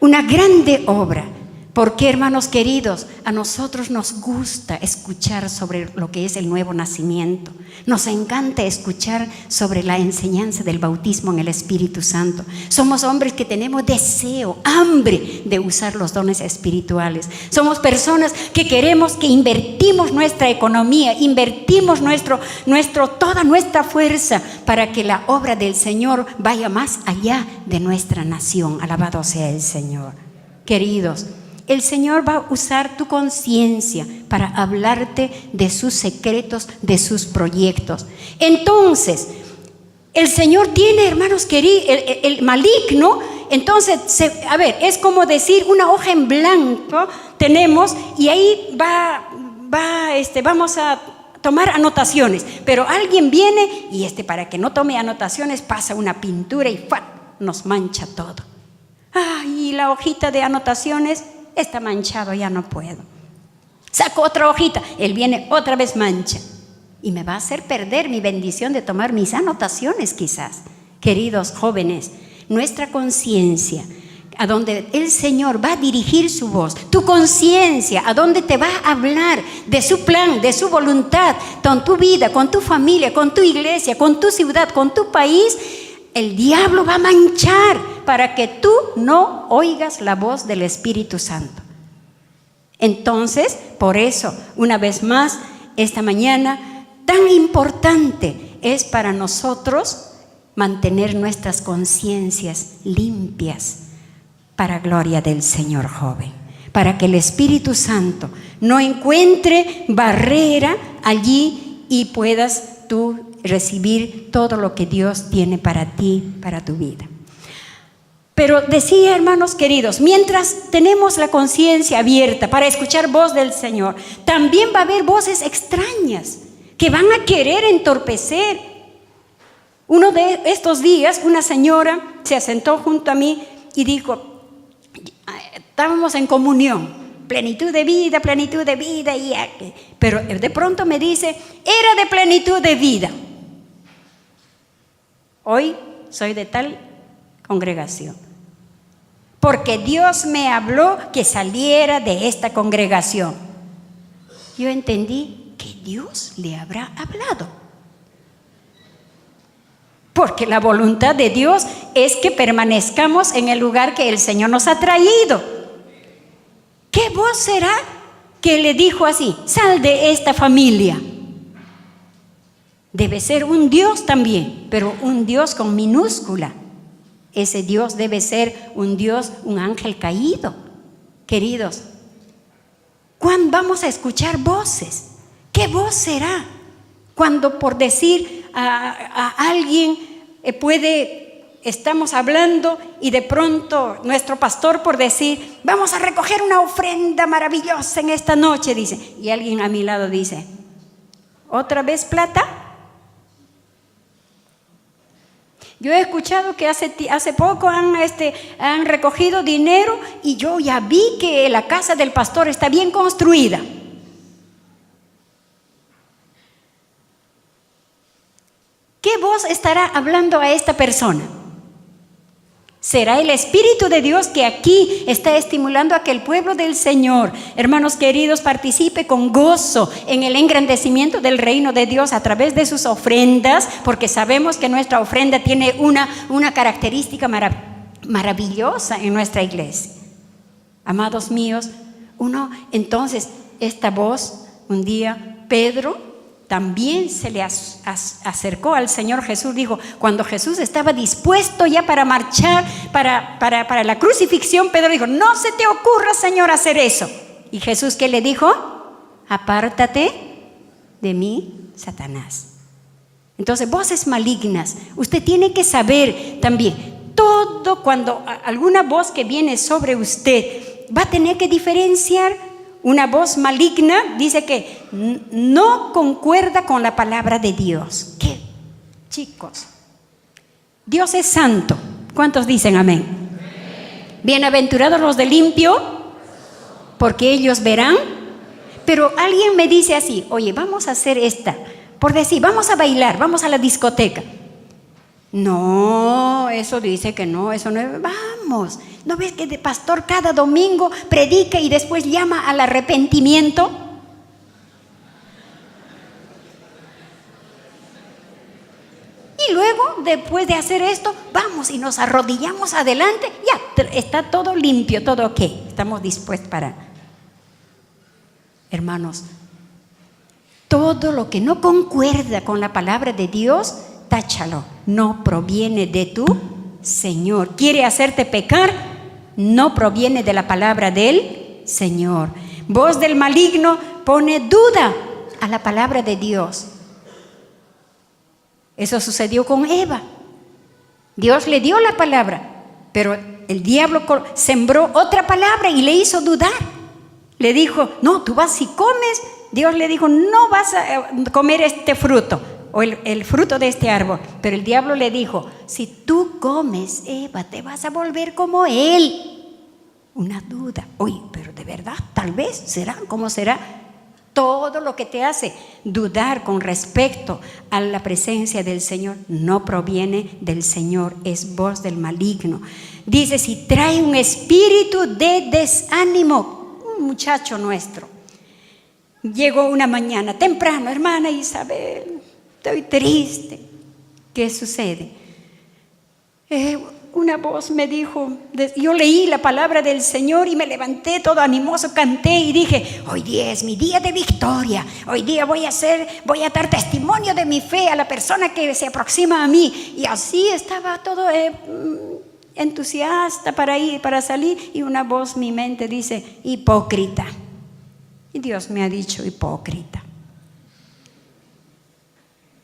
Una grande obra. Porque, hermanos queridos, a nosotros nos gusta escuchar sobre lo que es el nuevo nacimiento. Nos encanta escuchar sobre la enseñanza del bautismo en el Espíritu Santo. Somos hombres que tenemos deseo, hambre de usar los dones espirituales. Somos personas que queremos, que invertimos nuestra economía, invertimos toda nuestra fuerza para que la obra del Señor vaya más allá de nuestra nación. Alabado sea el Señor. Queridos, el Señor va a usar tu conciencia para hablarte de sus secretos, de sus proyectos. Entonces, el Señor tiene, hermanos queridos, el maligno, entonces, es como decir una hoja en blanco tenemos y ahí vamos a tomar anotaciones. Pero alguien viene y para que no tome anotaciones pasa una pintura y nos mancha todo. Y la hojita de anotaciones está manchado, ya no puedo. Saco otra hojita, él viene otra vez mancha y me va a hacer perder mi bendición de tomar mis anotaciones quizás. Queridos jóvenes, nuestra conciencia, a donde el Señor va a dirigir su voz, tu conciencia, a donde te va a hablar de su plan, de su voluntad, con tu vida, con tu familia, con tu iglesia, con tu ciudad, con tu país, el diablo va a manchar para que tú no oigas la voz del Espíritu Santo. Entonces, por eso, una vez más, esta mañana, tan importante es para nosotros mantener nuestras conciencias limpias para gloria del Señor, joven, para que el Espíritu Santo no encuentre barrera allí y puedas tú recibir todo lo que Dios tiene para ti, para tu vida. Pero decía, hermanos queridos, mientras tenemos la conciencia abierta para escuchar voz del Señor, también va a haber voces extrañas que van a querer entorpecer. Uno de estos días, una señora se sentó junto a mí y dijo, estábamos en comunión, plenitud de vida, pero de pronto me dice, era de plenitud de vida. Hoy soy de tal congregación, porque Dios me habló que saliera de esta congregación. Yo entendí que Dios le habrá hablado, porque la voluntad de Dios es que permanezcamos en el lugar que el Señor nos ha traído. ¿Qué voz será que le dijo así, sal de esta familia? Debe ser un Dios también, pero un Dios con minúscula. Ese Dios debe ser un Dios, un ángel caído. Queridos, ¿cuándo vamos a escuchar voces? ¿Qué voz será? Cuando por decir a alguien estamos hablando y de pronto nuestro pastor por decir, vamos a recoger una ofrenda maravillosa en esta noche, dice, y alguien a mi lado dice, ¿otra vez plata? Yo he escuchado que hace poco han recogido dinero y yo ya vi que la casa del pastor está bien construida. ¿Qué voz estará hablando a esta persona? Será el Espíritu de Dios que aquí está estimulando a que el pueblo del Señor, hermanos queridos, participe con gozo en el engrandecimiento del reino de Dios a través de sus ofrendas, porque sabemos que nuestra ofrenda tiene una característica maravillosa en nuestra iglesia. Amados míos, entonces, esta voz, un día Pedro también se le acercó al Señor Jesús, dijo, cuando Jesús estaba dispuesto ya para marchar para la crucifixión, Pedro dijo, no se te ocurra, Señor, hacer eso. Y Jesús, ¿qué le dijo? Apártate de mí, Satanás. Entonces, voces malignas, usted tiene que saber también, cuando alguna voz que viene sobre usted, va a tener que diferenciar. Una voz maligna dice que no concuerda con la palabra de Dios. ¿Qué? Chicos, Dios es santo. ¿Cuántos dicen amén? Bienaventurados los de limpio, porque ellos verán. Pero alguien me dice así, oye, vamos a hacer por decir, vamos a bailar, vamos a la discoteca. No, eso dice que no, eso no es. vamos. ¿No ves que el pastor cada domingo predica y después llama al arrepentimiento? Y luego, después de hacer esto, vamos y nos arrodillamos adelante. Ya, está todo limpio, todo ok. Estamos dispuestos para... Hermanos, todo lo que no concuerda con la palabra de Dios, táchalo. No proviene de tu Señor. ¿Quiere hacerte pecar? No proviene de la palabra del Señor. Voz del maligno pone duda a la palabra de Dios. Eso sucedió con Eva. Dios le dio la palabra, pero el diablo sembró otra palabra y le hizo dudar. Le dijo, no, tú vas y comes. Dios le dijo, no vas a comer este fruto o el fruto de este árbol. Pero el diablo le dijo, si tú comes, Eva, te vas a volver como él. Una duda. Oye, pero de verdad, tal vez, ¿será? ¿Cómo será? Todo lo que te hace dudar con respecto a la presencia del Señor no proviene del Señor, es voz del maligno. Dice, si trae un espíritu de desánimo, un muchacho nuestro, llegó una mañana temprano, hermana Isabel, estoy triste. ¿Qué sucede? Una voz me dijo, yo leí la palabra del Señor y me levanté todo animoso, canté y dije, hoy día es mi día de victoria, hoy día voy a dar testimonio de mi fe a la persona que se aproxima a mí. Y así estaba todo entusiasta para salir, y una voz en mi mente dice, hipócrita. Y Dios me ha dicho, hipócrita.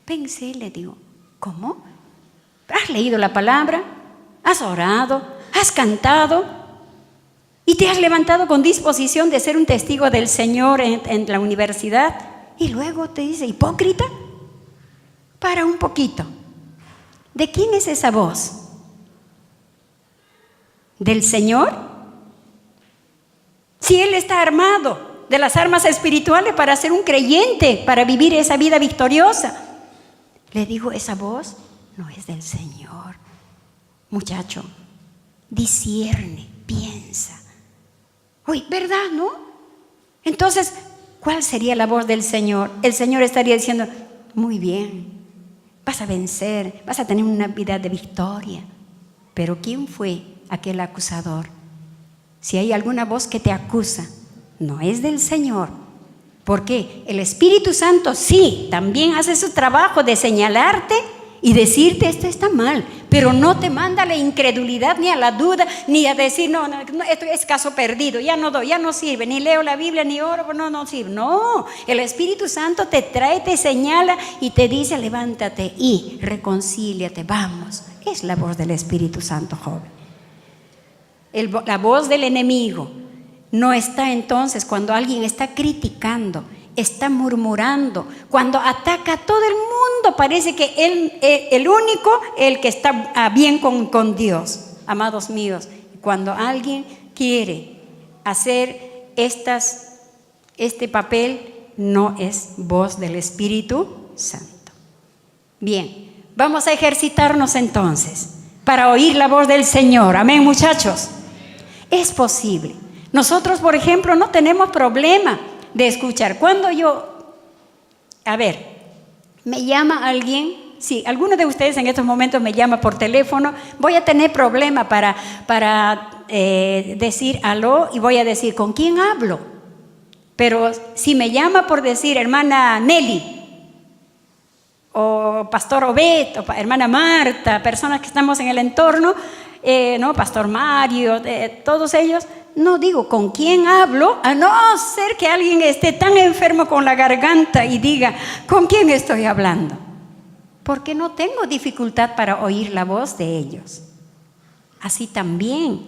Pensé, le digo, ¿cómo? ¿Has leído la palabra? ¿Has orado? ¿Has cantado? ¿Y te has levantado con disposición de ser un testigo del Señor en la universidad? Y luego te dice, hipócrita. Para un poquito. ¿De quién es esa voz? ¿Del Señor? Si Él está armado de las armas espirituales para ser un creyente, para vivir esa vida victoriosa. Le digo, esa voz no es del Señor. Muchacho, discierne, piensa. Uy, ¿verdad, no? Entonces, ¿cuál sería la voz del Señor? El Señor estaría diciendo, muy bien, vas a vencer, vas a tener una vida de victoria. Pero ¿quién fue aquel acusador? Si hay alguna voz que te acusa, no es del Señor. Porque el Espíritu Santo sí, también hace su trabajo de señalarte y decirte esto está mal, pero no te manda a la incredulidad ni a la duda, ni a decir no, esto es caso perdido, ya no doy, ya no sirve, ni leo la Biblia, ni oro, no sirve. No, el Espíritu Santo te trae, te señala y te dice levántate y reconcíliate, vamos. Es la voz del Espíritu Santo, joven. La voz del enemigo no está entonces cuando alguien está criticando, está murmurando, cuando ataca a todo el mundo, parece que él el único, el que está bien con Dios. Amados míos, cuando alguien quiere hacer este papel, no es voz del Espíritu Santo. Bien, vamos a ejercitarnos entonces para oír la voz del Señor. Amén, muchachos. Es posible. Nosotros, por ejemplo, no tenemos problema de escuchar. Cuando me llama alguien, si alguno de ustedes en estos momentos me llama por teléfono, voy a tener problema para decir aló y voy a decir, ¿con quién hablo? Pero si me llama por decir hermana Nelly, o pastor Obed, o hermana Marta, personas que estamos en el entorno, pastor Mario, todos ellos, no digo con quién hablo, a no ser que alguien esté tan enfermo con la garganta y diga, ¿con quién estoy hablando? Porque no tengo dificultad para oír la voz de ellos. Así también,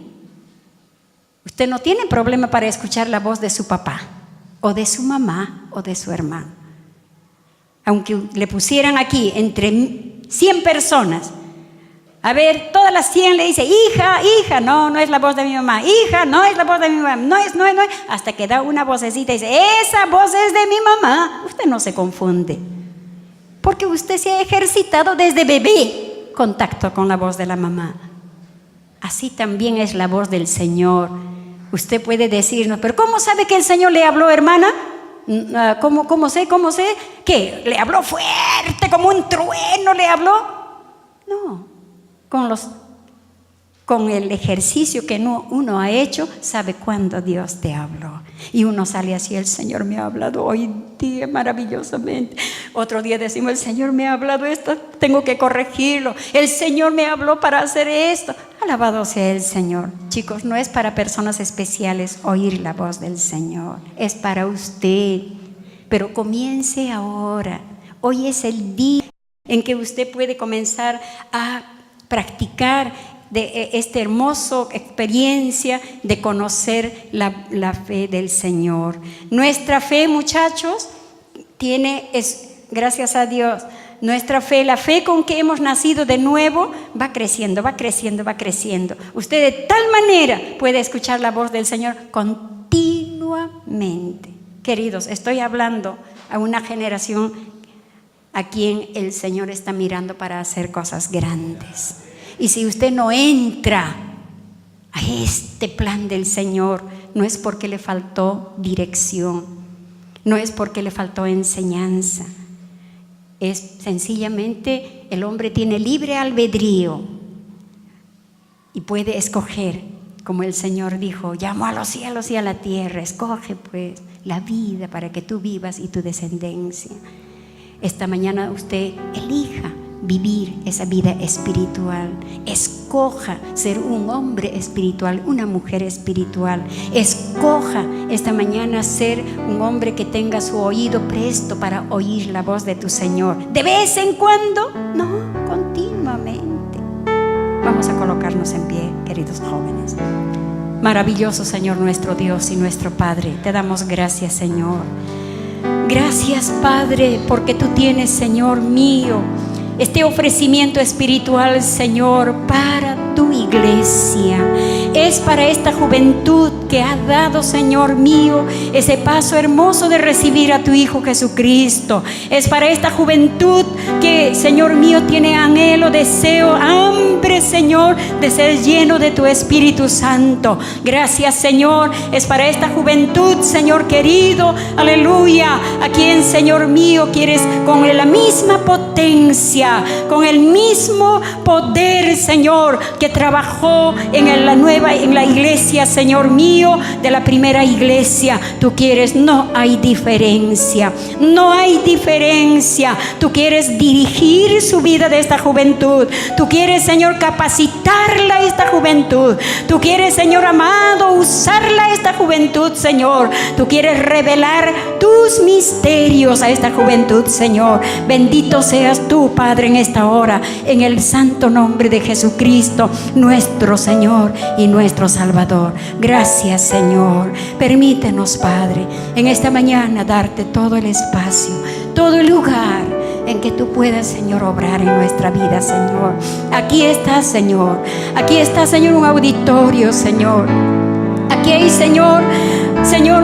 usted no tiene problema para escuchar la voz de su papá, o de su mamá, o de su hermano. Aunque le pusieran aquí entre 100 personas, a ver, todas las 100 le dice, hija, no es la voz de mi mamá, hija, no es la voz de mi mamá, no es, hasta que da una vocecita y dice, esa voz es de mi mamá. Usted no se confunde, porque usted se ha ejercitado desde bebé contacto con la voz de la mamá. Así también es la voz del Señor. Usted puede decirnos, pero ¿cómo sabe que el Señor le habló, hermana? ¿Cómo sé? ¿Qué? ¿Le habló fuerte, como un trueno le habló? No, con el ejercicio que uno ha hecho, sabe cuándo Dios te habló. Y uno sale así, el Señor me ha hablado hoy día maravillosamente. Otro día decimos, el Señor me ha hablado esto, tengo que corregirlo. El Señor me habló para hacer esto. Alabado sea el Señor. Chicos, no es para personas especiales oír la voz del Señor, es para usted. Pero comience ahora. Hoy es el día en que usted puede comenzar a practicar de esta hermosa experiencia de conocer la fe del Señor. Nuestra fe, muchachos, gracias a Dios, nuestra fe, la fe con que hemos nacido de nuevo, va creciendo. Usted de tal manera puede escuchar la voz del Señor continuamente. Queridos, estoy hablando a una generación a quien el Señor está mirando para hacer cosas grandes. Y si usted no entra a este plan del Señor, no es porque le faltó dirección, no es porque le faltó enseñanza, es sencillamente el hombre tiene libre albedrío y puede escoger, como el Señor dijo, llamó a los cielos y a la tierra, escoge pues la vida para que tú vivas y tu descendencia. Esta mañana usted elija vivir esa vida espiritual. Escoja ser un hombre espiritual, una mujer espiritual. Escoja esta mañana ser un hombre que tenga su oído presto para oír la voz de tu Señor. ¿De vez en cuando? No, continuamente. Vamos a colocarnos en pie, queridos jóvenes. Maravilloso Señor nuestro Dios y nuestro Padre, te damos gracias, Señor. Gracias, Padre, porque tú tienes, Señor mío, este ofrecimiento espiritual, Señor, para tu iglesia. Es para esta juventud que has dado, Señor mío, ese paso hermoso de recibir a tu Hijo Jesucristo. Es para esta juventud que, Señor mío, tiene anhelo, deseo, hambre, Señor, de ser lleno de tu Espíritu Santo. Gracias, Señor. Es para esta juventud, Señor querido, aleluya, a quien, Señor mío, quieres con la misma potencia, con el mismo poder, Señor, que trabajó en la iglesia, Señor mío, de la primera iglesia. Tú quieres, no hay diferencia, no hay diferencia. Tú quieres dirigir su vida de esta juventud. Tú quieres, Señor, capacitarla esta juventud. Tú quieres, Señor amado, usarla esta juventud, Señor. Tú quieres revelar tus misterios a esta juventud, Señor. Bendito seas tú, Padre, en esta hora, en el santo nombre de Jesucristo, nuestro Señor y nuestro Salvador. Gracias, Señor. Permítenos, Padre, en esta mañana darte todo el espacio, todo el lugar en que tú puedas, Señor, obrar en nuestra vida, Señor. Aquí está, Señor. Aquí está, Señor, un auditorio, Señor. Aquí hay, Señor,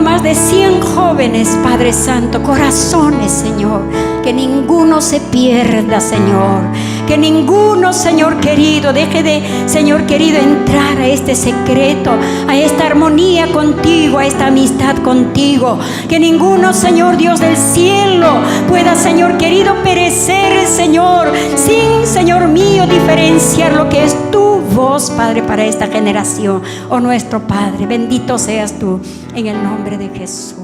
más de 100 jóvenes, Padre Santo, corazones, Señor. Que ninguno se pierda, Señor. Que ninguno, Señor querido, deje de, Señor querido, entrar a este secreto, a esta armonía contigo, a esta amistad contigo. Que ninguno, Señor Dios del cielo, pueda, Señor querido, perecer, Señor, sin, Señor mío, diferenciar lo que es tu voz, Padre, para esta generación. Oh nuestro Padre, bendito seas tú, en el nombre de Jesús.